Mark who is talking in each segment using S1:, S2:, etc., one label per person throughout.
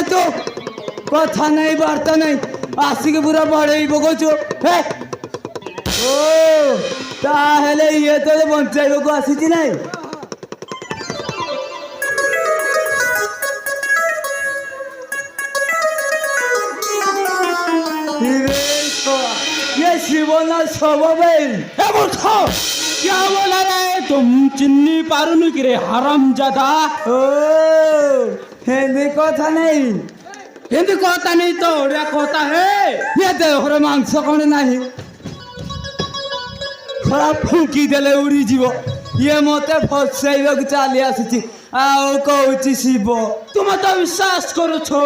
S1: तो कथा नहीं वार्ता नहीं आसिक पूरा बड़े पकौचु ओ ताहले ये तो बंचाइब को आसी नहीं ये शिवना सब
S2: क्या बोला रे तुम चिन्नी पारुनु कि रे हराम जादा
S1: ओ हिंदी कथा नहीं
S2: हिंदी कहता नहीं तो ओडिया कहता है
S1: ये देहर मांस कौन नहीं थोड़ा फुंकी देले उड़ी जीव ये मते फसाइबा चली आसी आओ कहूँ शिव
S2: तुम तो विश्वास करू छो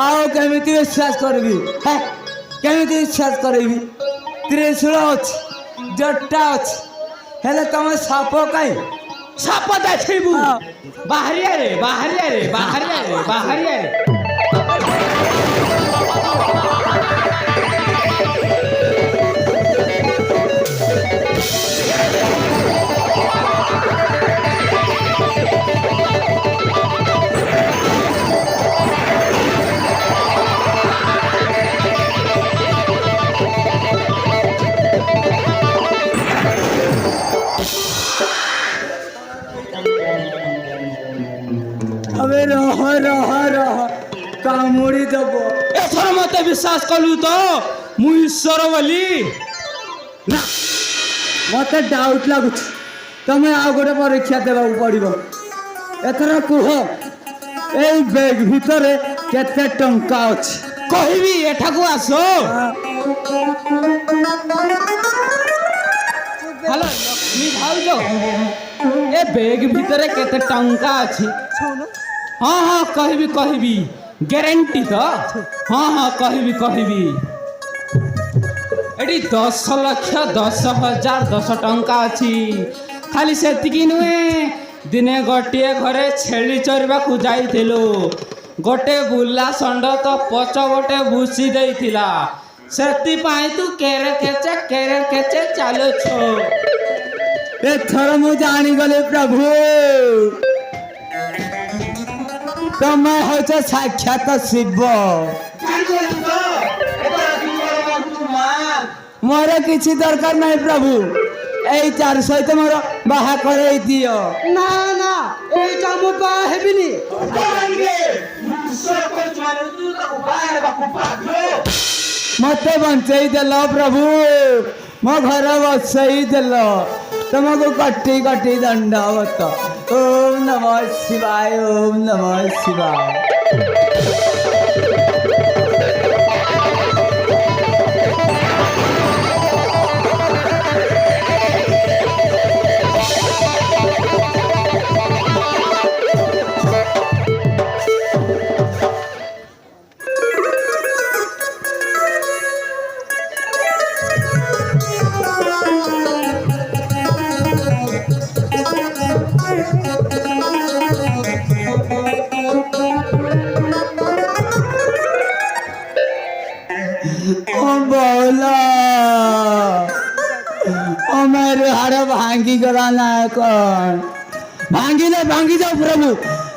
S1: आओ केमिति विश्वास करबी है केमिति विश्वास करबी त्रिशूल अछि जट्टा अछि हेले तुम साप कहीं
S2: साप देखबू बाहरिया रे बाहरिया रे बाहरिया रे बाहरिया रे
S1: अबे रह रह रह कामुड़ी दब
S2: एथर मते विश्वास कलु तो मु ईश्वर बोली
S1: ना मत डाउट लगुच तुम्हें आ गोटे परीक्षा देवा पड़ो एथर कुह ए बैग भितर केते टंका अछि
S2: कहबी एठा को आसो हेलो लक्ष्मी भाउजो ए बैग भितर केते टंका अछि हाँ हाँ कहबी कहबी ग्यारंटी तो हाँ हाँ कहबी कहबी एटी 10 लाख 10,000 10 टंका अछि खाली सेतिकी नुहे दिने गोटे घरे छेली चरवा को जाइथिलु गोटे बुला षंड तो पछ गोटे भूसी देइथिला सेति पाई तू केरे केचे चालो छो
S1: एथर मु जानी गले प्रभु तमे होछ साक्षात शिव मोर किसी दरकार नहीं प्रभु এই 4 সহিত মোর বাহা করাই দিও
S2: ना ना एटा मु बाहा हेबिनी
S1: मते बंचाई देल प्रभु मो घर बसई देल तुमको कटी कटी दंडवत ओम नमः शिवाय ओम नमः शिवाय बोला ओ मेरे हाड़ भांगी गलाना कौन भांगी जाओ प्रभु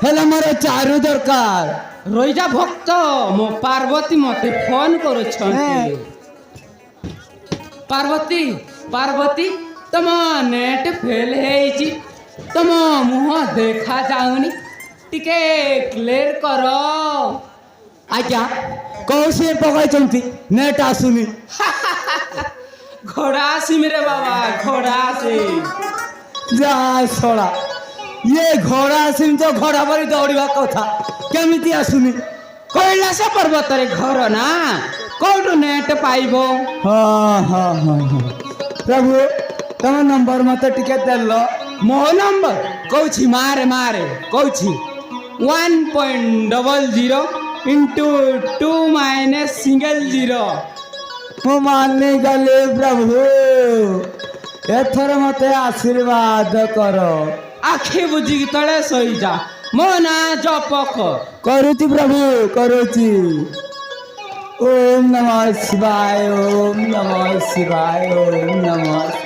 S1: हेला मोर चारु दरकार
S2: रोइजा भक्त मो पार्वती मते फोन करो छंती पार्वती पार्वती तम नेट फेल हेची तम मुह देखा जाउनी टिके क्लियर करो
S1: आज्ञा कौशी पकाई नेट आसुनी
S2: घोड़ा आसी मेरे बाबा घोड़ा आसी
S1: जा सोड़ा ये घोड़ा आसिम तो घोड़ा पर दौड़वा कथा केमिति आसुनी
S2: कैलाश पर्वत रे घर ना कोठु नेट पाइबो
S1: हाँ हाँ हाँ हाँ प्रभु तम नंबर मत टिके देलो
S2: मो नंबर कौची मारे मारे कौची 1.00 into 2 minus single 0
S1: मु मानी गले प्रभु एथर मते आशीर्वाद करो
S2: आखे बुझी तले सही जा ମୋ ନାଁ ଜପକ।
S1: କରୁଛି ପ୍ରଭୁ କରୁଛି। ଓମ୍ ନମଃ ଶିବାୟ, ଓମ୍ ନମଃ ଶିବାୟ, ଓମ୍ ନମଃ